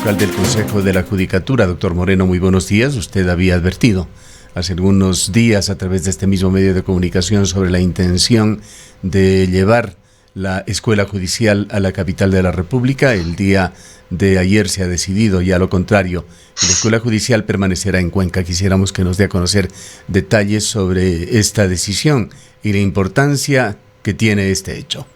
fiscal del Consejo de la Judicatura. Doctor Moreno, muy buenos días. Usted había advertido hace algunos días a través de este mismo medio de comunicación sobre la intención de llevar la escuela judicial a la capital de la República. El día de ayer se ha decidido ya lo contrario. La escuela judicial permanecerá en Cuenca. Quisiéramos que nos dé a conocer detalles sobre esta decisión y la importancia que tiene este hecho.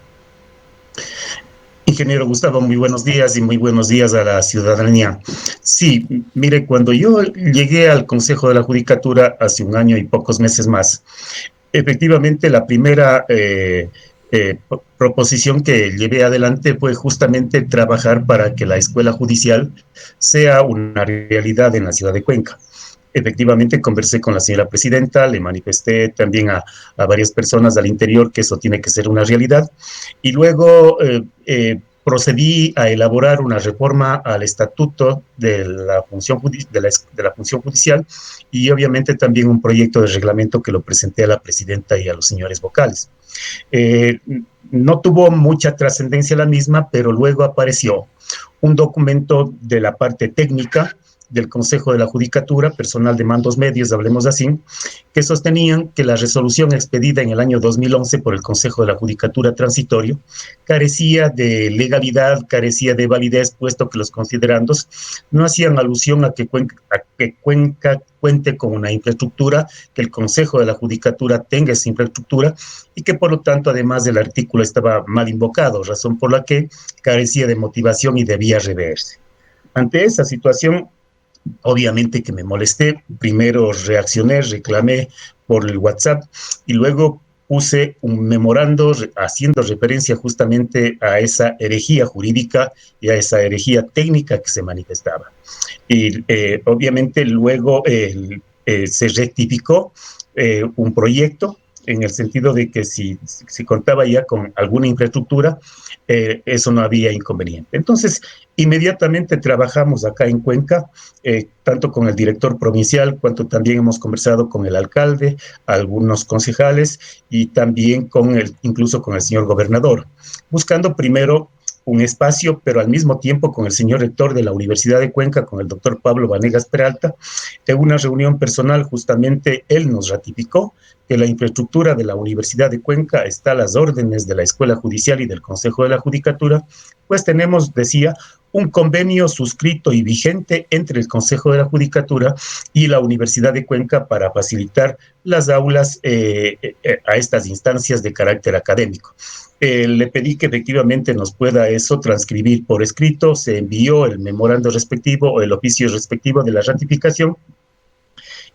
Ingeniero Gustavo, muy buenos días y muy buenos días a la ciudadanía. Sí, mire, cuando yo llegué al Consejo de la Judicatura hace un año y pocos meses más, efectivamente la primera proposición que llevé adelante fue justamente trabajar para que la escuela judicial sea una realidad en la ciudad de Cuenca. Efectivamente, conversé con la señora presidenta, le manifesté también a varias personas al interior que eso tiene que ser una realidad, y luego procedí a elaborar una reforma al estatuto de la función judicial y obviamente también un proyecto de reglamento que lo presenté a la presidenta y a los señores vocales. No tuvo mucha trascendencia la misma, pero luego apareció un documento de la parte técnica del Consejo de la Judicatura, personal de mandos medios, hablemos así, que sostenían que la resolución expedida en el año 2011 por el Consejo de la Judicatura transitorio carecía de legalidad, carecía de validez, puesto que los considerandos no hacían alusión a que Cuenca cuente con una infraestructura, que el Consejo de la Judicatura tenga esa infraestructura y que por lo tanto además del artículo estaba mal invocado, razón por la que carecía de motivación y debía reverse. Ante esa situación, obviamente que me molesté, primero reaccioné, reclamé por el WhatsApp y luego puse un memorando haciendo referencia justamente a esa herejía jurídica y a esa herejía técnica que se manifestaba. Y obviamente luego se rectificó un proyecto en el sentido de que si contaba ya con alguna infraestructura, eso no había inconveniente. Entonces, inmediatamente trabajamos acá en Cuenca, tanto con el director provincial, cuanto también hemos conversado con el alcalde, algunos concejales y también incluso con el señor gobernador, buscando primero un espacio, pero al mismo tiempo con el señor rector de la Universidad de Cuenca, con el doctor Pablo Vanegas Peralta, en una reunión personal justamente él nos ratificó que la infraestructura de la Universidad de Cuenca está a las órdenes de la Escuela Judicial y del Consejo de la Judicatura, pues tenemos, decía, un convenio suscrito y vigente entre el Consejo de la Judicatura y la Universidad de Cuenca para facilitar las aulas a estas instancias de carácter académico. Le pedí que efectivamente nos pueda eso transcribir por escrito, se envió el memorando respectivo o el oficio respectivo de la ratificación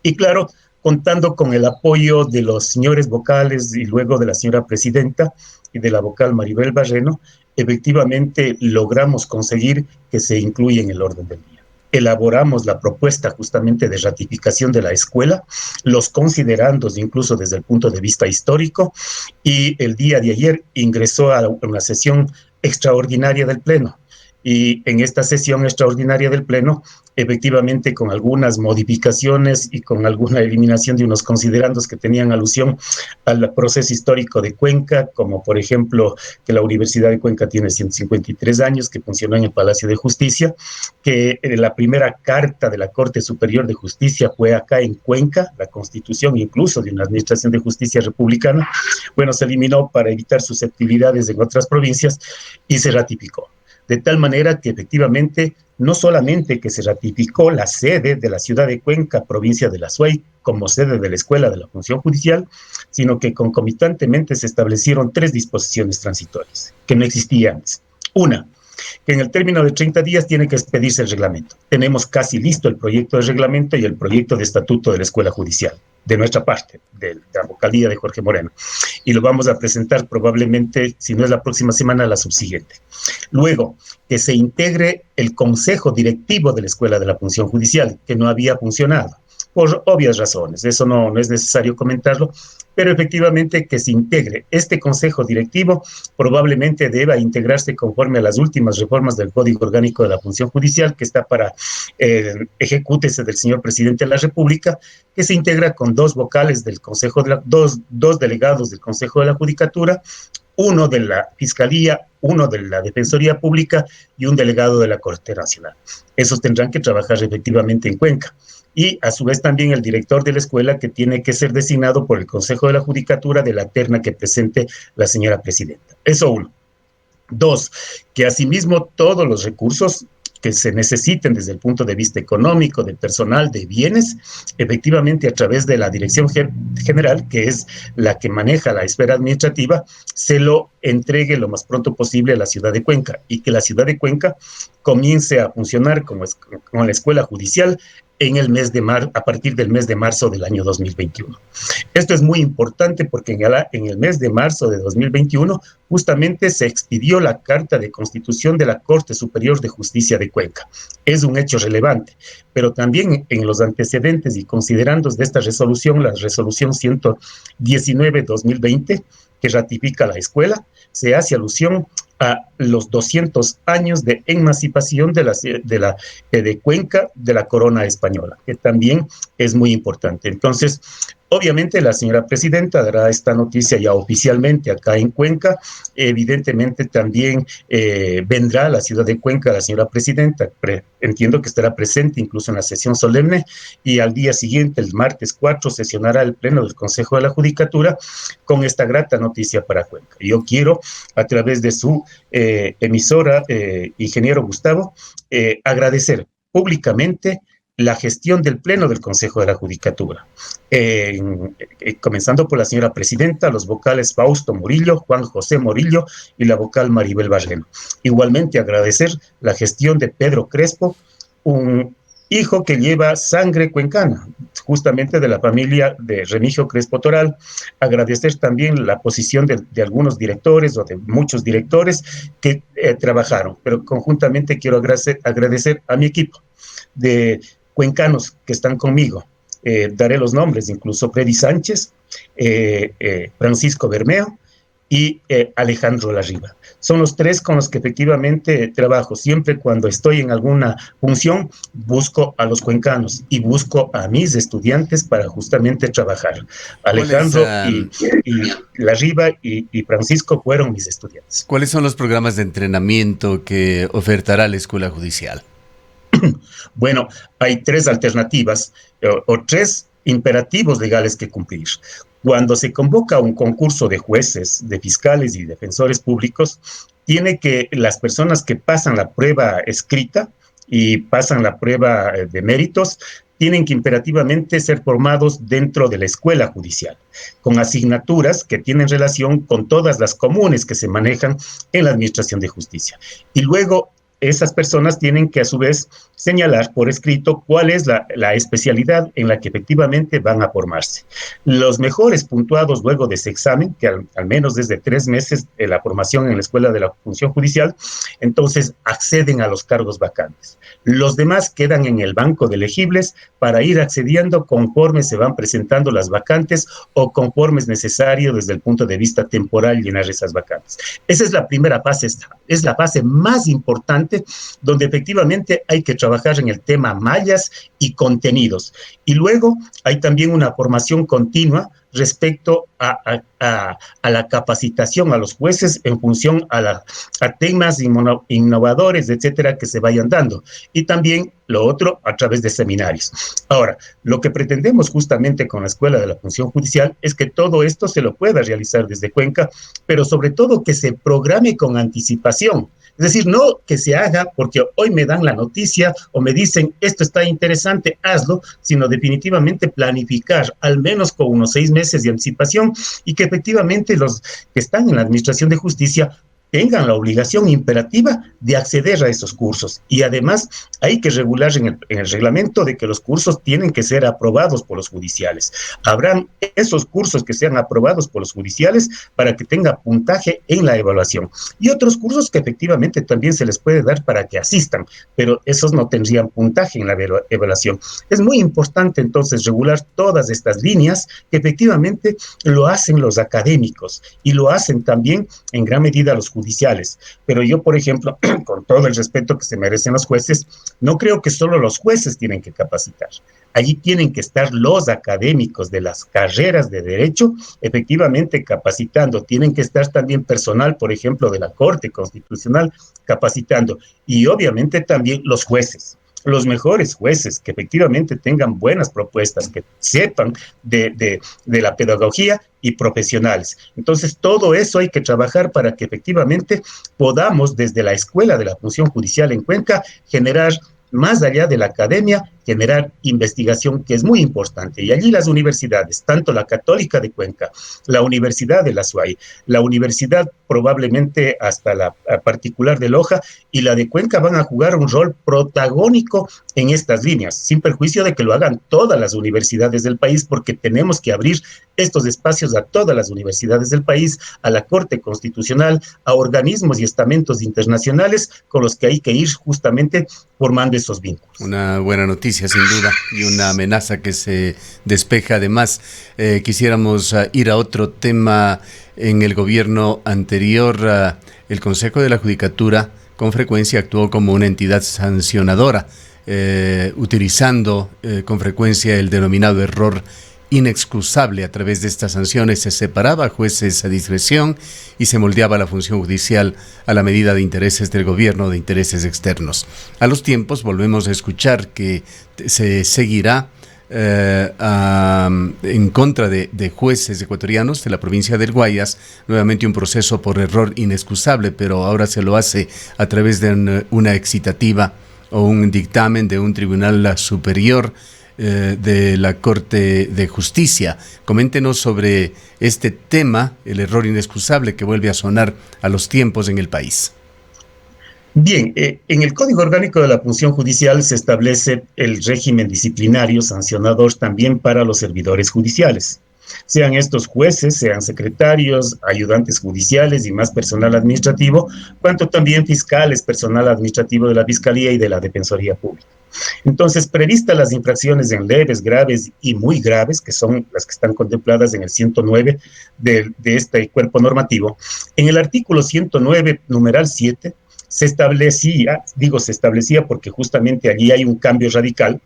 y claro, contando con el apoyo de los señores vocales y luego de la señora presidenta y de la vocal Maribel Barreno, efectivamente logramos conseguir que se incluya en el orden del día. Elaboramos la propuesta justamente de ratificación de la escuela, los considerandos incluso desde el punto de vista histórico, y el día de ayer ingresó a una sesión extraordinaria del Pleno. Y en esta sesión extraordinaria del Pleno, efectivamente con algunas modificaciones y con alguna eliminación de unos considerandos que tenían alusión al proceso histórico de Cuenca, como por ejemplo que la Universidad de Cuenca tiene 153 años, que funcionó en el Palacio de Justicia, que la primera carta de la Corte Superior de Justicia fue acá en Cuenca, la constitución incluso de una administración de justicia republicana, bueno, se eliminó para evitar susceptibilidades en otras provincias y se ratificó. De tal manera que efectivamente no solamente que se ratificó la sede de la ciudad de Cuenca, provincia de la Suey, como sede de la Escuela de la Función Judicial, sino que concomitantemente se establecieron 3 disposiciones transitorias que no existían antes. Una, que en el término de 30 días tiene que expedirse el reglamento. Tenemos casi listo el proyecto de reglamento y el proyecto de estatuto de la Escuela Judicial, de nuestra parte, de la vocalía de Jorge Moreno. Y lo vamos a presentar probablemente, si no es la próxima semana, la subsiguiente. Luego, que se integre el consejo directivo de la Escuela de la Función Judicial, que no había funcionado, por obvias razones. Eso no es necesario comentarlo, pero efectivamente que se integre. Este consejo directivo probablemente deba integrarse conforme a las últimas reformas del Código Orgánico de la Función Judicial, que está para ejecútese del señor presidente de la República, que se integra con 2 vocales del Consejo, dos delegados del Consejo de la Judicatura, uno de la Fiscalía, uno de la Defensoría Pública y un delegado de la Corte Nacional. Esos tendrán que trabajar efectivamente en Cuenca. Y a su vez también el director de la escuela, que tiene que ser designado por el Consejo de la Judicatura de la terna que presente la señora presidenta. Eso uno. Dos, que asimismo todos los recursos que se necesiten desde el punto de vista económico, de personal, de bienes, efectivamente a través de la Dirección General, que es la que maneja la esfera administrativa, se lo entregue lo más pronto posible a la ciudad de Cuenca y que la ciudad de Cuenca comience a funcionar como la escuela judicial en el mes de a partir del mes de marzo del año 2021. Esto es muy importante porque en el mes de marzo de 2021 justamente se expidió la Carta de Constitución de la Corte Superior de Justicia de Cuenca. Es un hecho relevante, pero también en los antecedentes y considerando de esta resolución, la resolución 119-2020, que ratifica la escuela, se hace alusión a los 200 años de emancipación de Cuenca de la corona española, que también es muy importante. Entonces, obviamente la señora presidenta dará esta noticia ya oficialmente acá en Cuenca. Evidentemente también vendrá a la ciudad de Cuenca la señora presidenta. Entiendo que estará presente incluso en la sesión solemne y al día siguiente, el martes 4, sesionará el pleno del Consejo de la Judicatura con esta grata noticia para Cuenca. Yo quiero, a través de su emisora, ingeniero Gustavo, agradecer públicamente la gestión del Pleno del Consejo de la Judicatura, comenzando por la señora presidenta, los vocales Fausto Murillo, Juan José Murillo y la vocal Maribel Barreno. Igualmente agradecer la gestión de Pedro Crespo, un hijo que lleva sangre cuencana, justamente de la familia de Remigio Crespo Toral. Agradecer también la posición de algunos directores o de muchos directores que trabajaron, pero conjuntamente quiero agradecer a mi equipo de cuencanos que están conmigo. Daré los nombres, incluso Freddy Sánchez, Francisco Bermeo y Alejandro Larriba. Son los tres con los que efectivamente trabajo. Siempre cuando estoy en alguna función, busco a los cuencanos y busco a mis estudiantes para justamente trabajar. Alejandro y Larriba y Francisco fueron mis estudiantes. ¿Cuáles son los programas de entrenamiento que ofertará la Escuela Judicial? Bueno, hay tres alternativas o tres imperativos legales que cumplir. Cuando se convoca un concurso de jueces, de fiscales y defensores públicos, tiene que las personas que pasan la prueba escrita y pasan la prueba de méritos, tienen que imperativamente ser formados dentro de la escuela judicial, con asignaturas que tienen relación con todas las comunes que se manejan en la administración de justicia. Y luego esas personas tienen que a su vez señalar por escrito cuál es la especialidad en la que efectivamente van a formarse. Los mejores puntuados luego de ese examen, que al menos desde 3 meses de la formación en la Escuela de la Función Judicial, entonces acceden a los cargos vacantes. Los demás quedan en el banco de elegibles para ir accediendo conforme se van presentando las vacantes o conforme es necesario desde el punto de vista temporal llenar esas vacantes. Esa es la primera fase, es la fase más importante donde efectivamente hay que trabajar en el tema mallas y contenidos. Y luego hay también una formación continua respecto a la capacitación a los jueces en función a temas innovadores, etcétera, que se vayan dando. Y también lo otro a través de seminarios. Ahora, lo que pretendemos justamente con la Escuela de la Función Judicial es que todo esto se lo pueda realizar desde Cuenca, pero sobre todo que se programe con anticipación. Es decir, no que se haga porque hoy me dan la noticia o me dicen esto está interesante, hazlo, sino definitivamente planificar al menos con unos 6 meses de anticipación y que efectivamente los que están en la Administración de Justicia tengan la obligación imperativa de acceder a esos cursos. Y además hay que regular en el reglamento de que los cursos tienen que ser aprobados por los judiciales. Habrán esos cursos que sean aprobados por los judiciales para que tenga puntaje en la evaluación. Y otros cursos que efectivamente también se les puede dar para que asistan, pero esos no tendrían puntaje en la evaluación. Es muy importante entonces regular todas estas líneas que efectivamente lo hacen los académicos y lo hacen también en gran medida los judiciales judiciales. Pero yo, por ejemplo, con todo el respeto que se merecen los jueces, no creo que solo los jueces tienen que capacitar. Allí tienen que estar los académicos de las carreras de derecho, efectivamente capacitando. Tienen que estar también personal, por ejemplo, de la Corte Constitucional, capacitando. Y obviamente también los jueces, los mejores jueces, que efectivamente tengan buenas propuestas, que sepan de la pedagogía y profesionales. Entonces, todo eso hay que trabajar para que efectivamente podamos, desde la Escuela de la Función Judicial en Cuenca, generar, más allá de la academia, generar investigación, que es muy importante. Y allí las universidades, tanto la Católica de Cuenca, la Universidad de la SUAY, la universidad probablemente hasta la particular de Loja y la de Cuenca, van a jugar un rol protagónico en estas líneas, sin perjuicio de que lo hagan todas las universidades del país, porque tenemos que abrir estos espacios a todas las universidades del país, a la Corte Constitucional, a organismos y estamentos internacionales con los que hay que ir justamente formando esos vínculos. Una buena noticia, sin duda, y una amenaza que se despeja. Además, quisiéramos ir a otro tema. En el gobierno anterior, el Consejo de la Judicatura con frecuencia actuó como una entidad sancionadora, utilizando con frecuencia el denominado error inexcusable. A través de estas sanciones se separaba a jueces a discreción y se moldeaba la función judicial a la medida de intereses del gobierno, de intereses externos. A los tiempos volvemos a escuchar que se seguirá en contra de jueces ecuatorianos de la provincia del Guayas, nuevamente un proceso por error inexcusable, pero ahora se lo hace a través de una excitativa o un dictamen de un tribunal superior de la Corte de Justicia. Coméntenos sobre este tema, el error inexcusable que vuelve a sonar a los tiempos en el país. Bien, en el Código Orgánico de la Función Judicial se establece el régimen disciplinario sancionador también para los servidores judiciales, sean estos jueces, sean secretarios, ayudantes judiciales y más personal administrativo, cuanto también fiscales, personal administrativo de la Fiscalía y de la Defensoría Pública. Entonces, previstas las infracciones en leves, graves y muy graves, que son las que están contempladas en el 109 de este cuerpo normativo, en el artículo 109, numeral 7, se establecía porque justamente allí hay un cambio radical,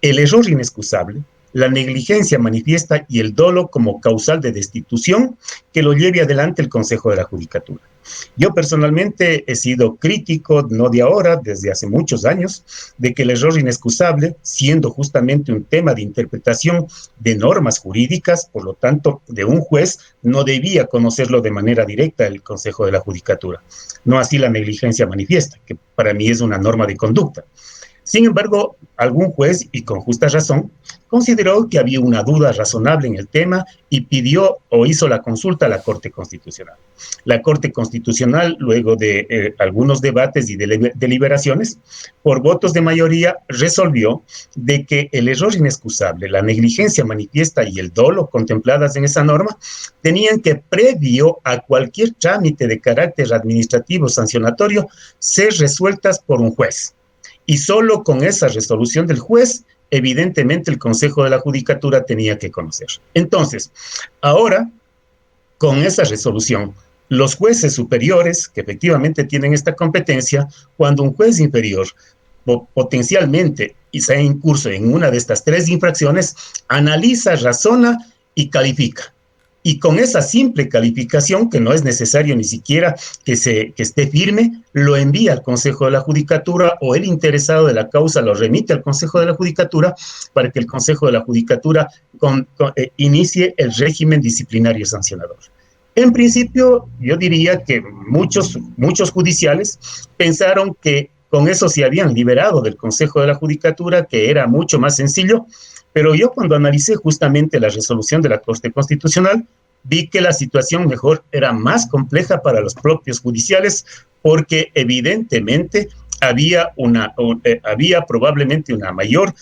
el error inexcusable, la negligencia manifiesta y el dolo como causal de destitución que lo lleve adelante el Consejo de la Judicatura. Yo personalmente he sido crítico, no de ahora, desde hace muchos años, de que el error inexcusable, siendo justamente un tema de interpretación de normas jurídicas, por lo tanto, de un juez, no debía conocerlo de manera directa el Consejo de la Judicatura. No así la negligencia manifiesta, que para mí es una norma de conducta. Sin embargo, algún juez, y con justa razón, consideró que había una duda razonable en el tema y pidió o hizo la consulta a la Corte Constitucional. La Corte Constitucional, luego de algunos debates y deliberaciones, por votos de mayoría, resolvió de que el error inexcusable, la negligencia manifiesta y el dolo contempladas en esa norma tenían que, previo a cualquier trámite de carácter administrativo sancionatorio, ser resueltas por un juez. Y solo con esa resolución del juez, evidentemente el Consejo de la Judicatura tenía que conocer. Entonces, ahora, con esa resolución, los jueces superiores, que efectivamente tienen esta competencia, cuando un juez inferior potencialmente y sea incurso en una de estas tres infracciones, analiza, razona y califica. Y con esa simple calificación, que no es necesario ni siquiera que esté firme, lo envía al Consejo de la Judicatura o el interesado de la causa lo remite al Consejo de la Judicatura para que el Consejo de la Judicatura inicie el régimen disciplinario sancionador. En principio, yo diría que muchos judiciales pensaron que con eso se habían liberado del Consejo de la Judicatura, que era mucho más sencillo. Pero yo, cuando analicé justamente la resolución de la Corte Constitucional, vi que la situación mejor era más compleja para los propios judiciales, porque evidentemente había probablemente una mayor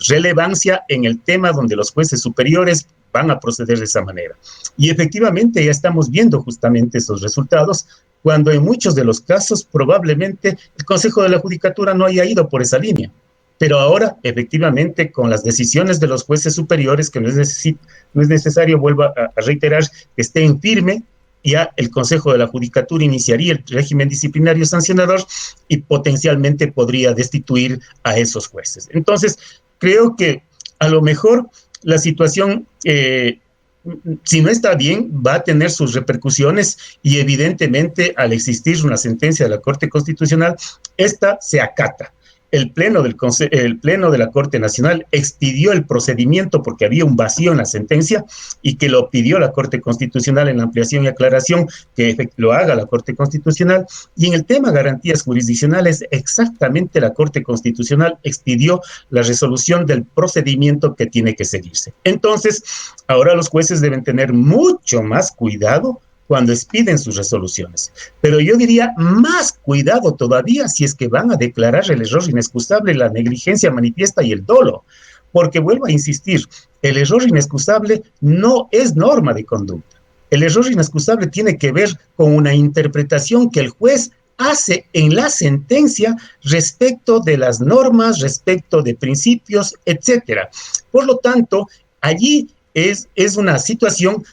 relevancia en el tema donde los jueces superiores van a proceder de esa manera. Y efectivamente ya estamos viendo justamente esos resultados, cuando en muchos de los casos probablemente el Consejo de la Judicatura no haya ido por esa línea. Pero ahora, efectivamente, con las decisiones de los jueces superiores, que no es necesario, vuelvo a reiterar, que estén firme, ya el Consejo de la Judicatura iniciaría el régimen disciplinario sancionador y potencialmente podría destituir a esos jueces. Entonces, creo que a lo mejor la situación, si no está bien, va a tener sus repercusiones y evidentemente al existir una sentencia de la Corte Constitucional, esta se acata. El pleno de la Corte Nacional expidió el procedimiento porque había un vacío en la sentencia y que lo pidió la Corte Constitucional en la ampliación y aclaración que lo haga la Corte Constitucional. Y en el tema garantías jurisdiccionales, exactamente la Corte Constitucional expidió la resolución del procedimiento que tiene que seguirse. Entonces, ahora los jueces deben tener mucho más cuidado cuando expiden sus resoluciones. Pero yo diría más cuidado todavía si es que van a declarar el error inexcusable, la negligencia manifiesta y el dolo. Porque vuelvo a insistir, el error inexcusable no es norma de conducta. El error inexcusable tiene que ver con una interpretación que el juez hace en la sentencia respecto de las normas, respecto de principios, etcétera. Por lo tanto, allí es una situación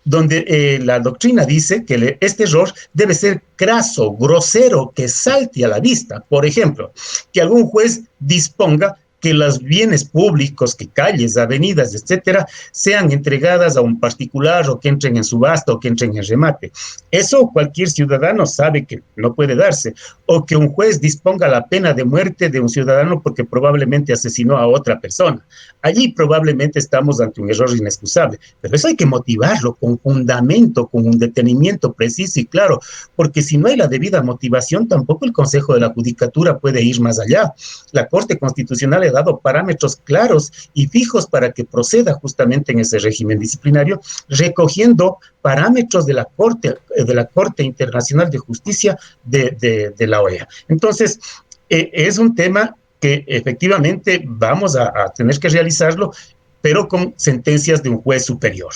donde la doctrina dice que este error debe ser craso, grosero, que salte a la vista. Por ejemplo, que algún juez disponga que los bienes públicos, que calles, avenidas, etcétera, sean entregadas a un particular o que entren en subasta o que entren en remate. Eso cualquier ciudadano sabe que no puede darse. O que un juez disponga la pena de muerte de un ciudadano porque probablemente asesinó a otra persona. Allí probablemente estamos ante un error inexcusable, pero eso hay que motivarlo con fundamento, con un detenimiento preciso y claro, porque si no hay la debida motivación, tampoco el Consejo de la Judicatura puede ir más allá. La Corte Constitucional ha dado parámetros claros y fijos para que proceda justamente en ese régimen disciplinario, recogiendo parámetros de la Corte Internacional de Justicia de la OEA. Entonces, es un tema que efectivamente vamos a tener que realizarlo, pero con sentencias de un juez superior.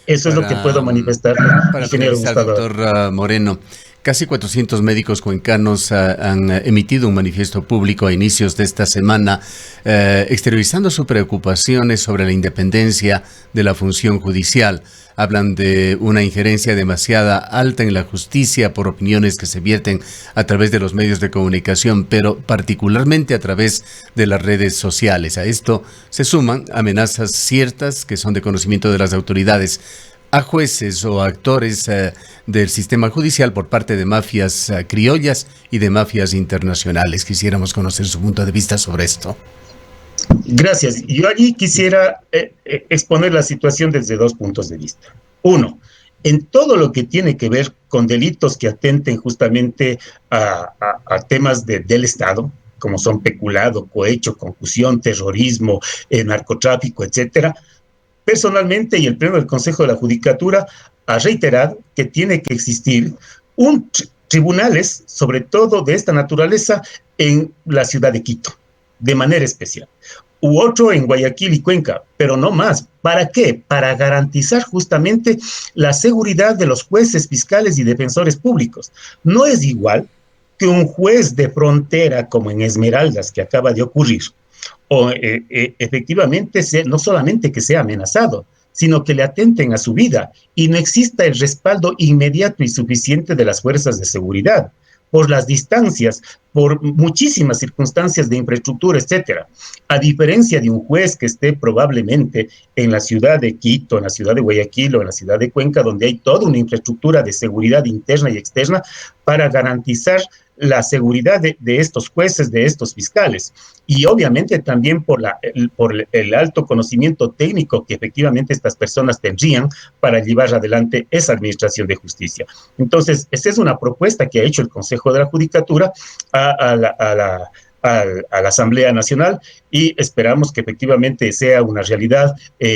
Eso es lo que puedo manifestar, ingeniero Gustavo. Doctor Moreno, casi 400 médicos cuencanos han emitido un manifiesto público a inicios de esta semana exteriorizando sus preocupaciones sobre la independencia de la función judicial. Hablan de una injerencia demasiado alta en la justicia por opiniones que se vierten a través de los medios de comunicación, pero particularmente a través de las redes sociales. A esto se suman amenazas ciertas que son de conocimiento de las autoridades a jueces o actores del sistema judicial por parte de mafias criollas y de mafias internacionales. Quisiéramos conocer su punto de vista sobre esto. Gracias. Yo allí quisiera exponer la situación desde dos puntos de vista. Uno, en todo lo que tiene que ver con delitos que atenten justamente a temas del Estado, como son peculado, cohecho, concusión, terrorismo, narcotráfico, etcétera. Personalmente, y el Pleno del Consejo de la Judicatura ha reiterado que tiene que existir tribunales, sobre todo de esta naturaleza, en la ciudad de Quito, de manera especial, u otro en Guayaquil y Cuenca, pero no más. ¿Para qué? Para garantizar justamente la seguridad de los jueces, fiscales y defensores públicos. No es igual que un juez de frontera como en Esmeraldas, que acaba de ocurrir, o efectivamente no solamente que sea amenazado, sino que le atenten a su vida y no exista el respaldo inmediato y suficiente de las fuerzas de seguridad, por las distancias, por muchísimas circunstancias de infraestructura, etcétera. A diferencia de un juez que esté probablemente en la ciudad de Quito, en la ciudad de Guayaquil o en la ciudad de Cuenca, donde hay toda una infraestructura de seguridad interna y externa para garantizar la seguridad de estos jueces, de estos fiscales, y obviamente también por el alto conocimiento técnico que efectivamente estas personas tendrían para llevar adelante esa administración de justicia. Entonces, esa es una propuesta que ha hecho el Consejo de la Judicatura a la Asamblea Nacional y esperamos que efectivamente sea una realidad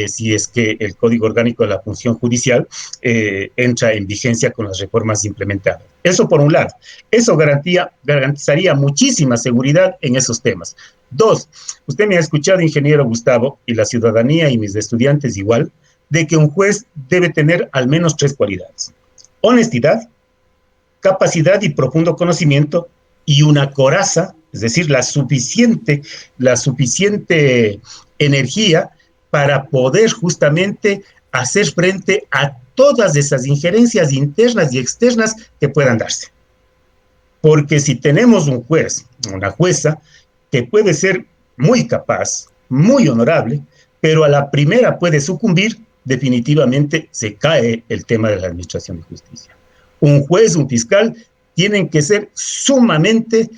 si es que el Código Orgánico de la Función Judicial entra en vigencia con las reformas implementadas. Eso por un lado. Eso garantizaría muchísima seguridad en esos temas. Dos, usted me ha escuchado, ingeniero Gustavo, y la ciudadanía y mis estudiantes igual, de que un juez debe tener al menos 3 cualidades: honestidad, capacidad y profundo conocimiento, y una coraza, es decir, la suficiente energía para poder justamente hacer frente a todas esas injerencias internas y externas que puedan darse. Porque si tenemos un juez, una jueza, que puede ser muy capaz, muy honorable, pero a la primera puede sucumbir, definitivamente se cae el tema de la administración de justicia. Un juez, un fiscal, tienen que ser sumamente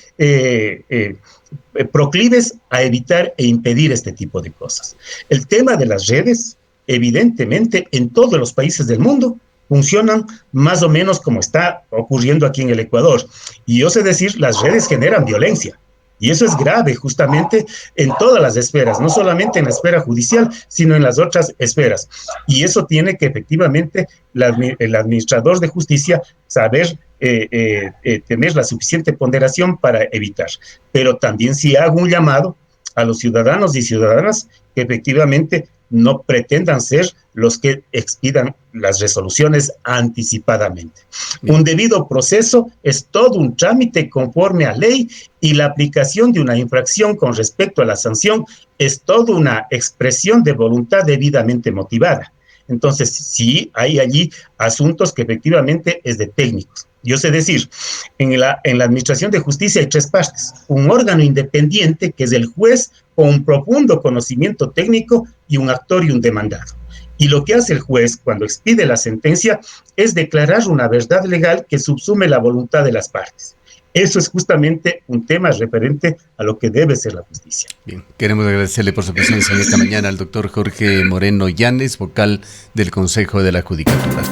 proclives a evitar e impedir este tipo de cosas. El tema de las redes, evidentemente, en todos los países del mundo, funcionan más o menos como está ocurriendo aquí en el Ecuador. Y yo sé decir, las redes generan violencia. Y eso es grave justamente en todas las esferas, no solamente en la esfera judicial, sino en las otras esferas. Y eso tiene que efectivamente el administrador de justicia saber tener la suficiente ponderación para evitar. Pero también sí hago un llamado a los ciudadanos y ciudadanas que efectivamente no pretendan ser los que expidan las resoluciones anticipadamente. Bien. Un debido proceso es todo un trámite conforme a ley y la aplicación de una infracción con respecto a la sanción es toda una expresión de voluntad debidamente motivada. Entonces, sí hay allí asuntos que efectivamente es de técnicos. Yo sé decir, en la administración de justicia hay tres partes. Un órgano independiente, que es el juez, con un profundo conocimiento técnico, y un actor y un demandado. Y lo que hace el juez cuando expide la sentencia es declarar una verdad legal que subsume la voluntad de las partes. Eso es justamente un tema referente a lo que debe ser la justicia. Bien, queremos agradecerle por su presencia en esta mañana al doctor Jorge Moreno Yanes, vocal del Consejo de la Judicatura.